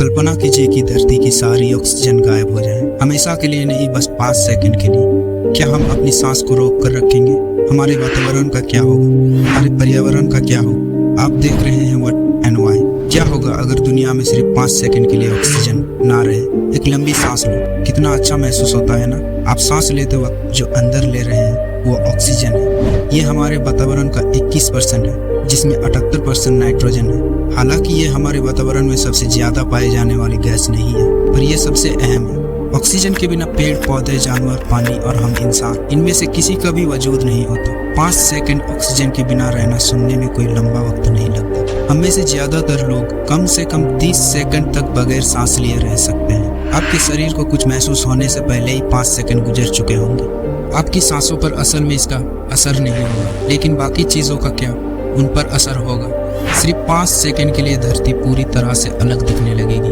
कल्पना कीजिए कि धरती की सारी ऑक्सीजन गायब हो जाए, हमेशा के लिए नहीं, बस 5 सेकंड के लिए। क्या हम अपनी सांस को रोक कर रखेंगे? हमारे वातावरण का क्या होगा? हमारे पर्यावरण का क्या होगा? आप देख रहे हैं व्हाट एंड व्हाई। क्या होगा अगर दुनिया में सिर्फ 5 सेकंड के लिए ऑक्सीजन ना रहे? एक लंबी सांस लो, कितना अच्छा महसूस होता है ना। आप सांस लेते वक्त जो अंदर ले रहे हैं वो ऑक्सीजन है। ये हमारे वातावरण का 21% है, जिसमें 78% नाइट्रोजन है। हालांकि ये हमारे वातावरण में सबसे ज्यादा पाए जाने वाली गैस नहीं है, पर यह सबसे अहम है। ऑक्सीजन के बिना पेड़ पौधे, जानवर, पानी और हम इंसान, इनमें से किसी का भी वजूद नहीं होता। 5 सेकंड ऑक्सीजन के बिना रहना सुनने में कोई लंबा वक्त नहीं लगता। हम में से ज्यादातर लोग कम से कम 30 सेकंड तक बगैर सांस लिए रह सकते हैं। आपके शरीर को कुछ महसूस होने से पहले ही 5 सेकंड गुजर चुके होंगे। आपकी सांसों पर असल में इसका असर नहीं होगा, लेकिन बाकी चीजों का क्या, उन पर असर होगा। सिर्फ 5 सेकंड के लिए धरती पूरी तरह से अलग दिखने लगेगी।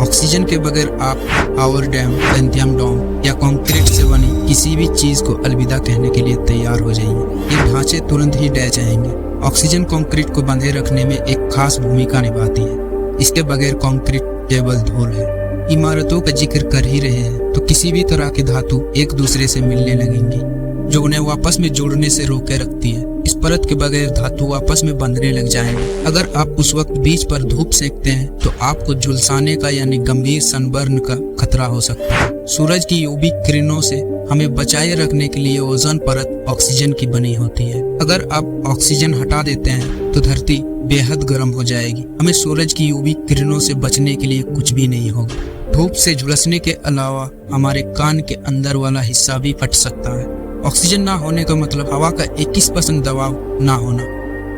ऑक्सीजन के बगैर आप टावर डैम, पेंथियम डोम या कंक्रीट से बनी किसी भी चीज को अलविदा कहने के लिए तैयार हो जाइए। ये ढांचे तुरंत ही ढह जाएंगे। ऑक्सीजन कंक्रीट को बांधे रखने में एक खास भूमिका निभाती है। इसके बगैर कंक्रीट केवल धूल है। इमारतों का जिक्र कर ही रहे हैं तो किसी भी तरह की धातु एक दूसरे से मिलने लगेंगी, जो उन्हें आपस में जुड़ने से रोके रखती है। इस परत के बगैर धातु आपस में बंधने लग जाएंगे। अगर आप उस वक्त बीच पर धूप सेकते हैं तो आपको झुलसाने का यानी गंभीर सनबर्न का खतरा हो सकता है। सूरज की यूवी किरणों से हमें बचाए रखने के लिए ओजोन परत ऑक्सीजन की बनी होती है। अगर आप ऑक्सीजन हटा देते हैं तो धरती बेहद गर्म हो जाएगी। हमें सूरज की यूवी किरणों से बचने के लिए कुछ भी नहीं होगा। धूप से झुलसने के अलावा हमारे कान के अंदर वाला हिस्सा भी फट सकता है। ऑक्सीजन ना होने का मतलब हवा का 21% दबाव ना होना।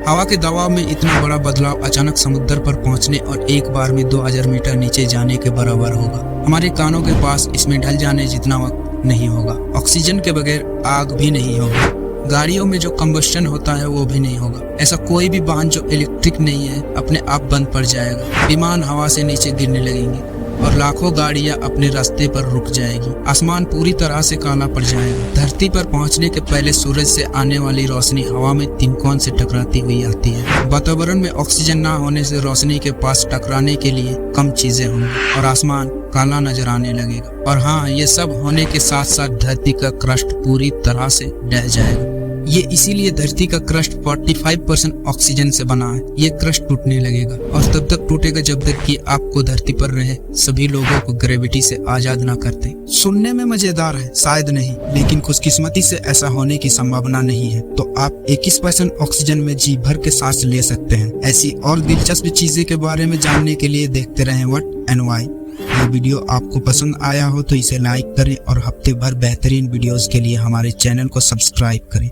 हवा के दबाव में इतना बड़ा बदलाव अचानक समुद्र पर पहुंचने और एक बार में 2000 मीटर नीचे जाने के बराबर होगा। हमारे कानों के पास इसमें ढल जाने जितना वक्त नहीं होगा। ऑक्सीजन के बगैर आग भी नहीं होगा। गाड़ियों में जो कंबस्टन होता है वो भी नहीं होगा। ऐसा कोई भी वाहन जो इलेक्ट्रिक नहीं है अपने आप बंद पड़ जाएगा। विमान हवा से नीचे गिरने लगेंगे और लाखों गाड़ियां अपने रास्ते पर रुक जाएगी। आसमान पूरी तरह से काला पड़ जाएगा। धरती पर पहुंचने के पहले सूरज से आने वाली रोशनी हवा में तिनकोन से टकराती हुई आती है। वातावरण में ऑक्सीजन ना होने से रोशनी के पास टकराने के लिए कम चीजें होंगी और आसमान काला नजर आने लगेगा। और हाँ, ये सब होने के साथ साथ धरती का क्रस्ट पूरी तरह से ढह जाएगा। ये इसीलिए धरती का क्रस्ट 45% ऑक्सीजन से बना है। ये क्रस्ट टूटने लगेगा और तब तक टूटेगा जब तक कि आपको धरती पर रहे सभी लोगों को ग्रेविटी से आजाद ना करते। सुनने में मजेदार है, शायद नहीं, लेकिन खुशकिस्मती से ऐसा होने की संभावना नहीं है। तो आप 21% ऑक्सीजन में जी भर के सांस ले सकते हैं। ऐसी और दिलचस्प चीजें के बारे में जानने के लिए देखते रहें व्हाट एंड व्हाई। ये वीडियो आपको पसंद आया हो तो इसे लाइक करें और हफ्ते भर बेहतरीन वीडियोस के लिए हमारे चैनल को सब्सक्राइब करें।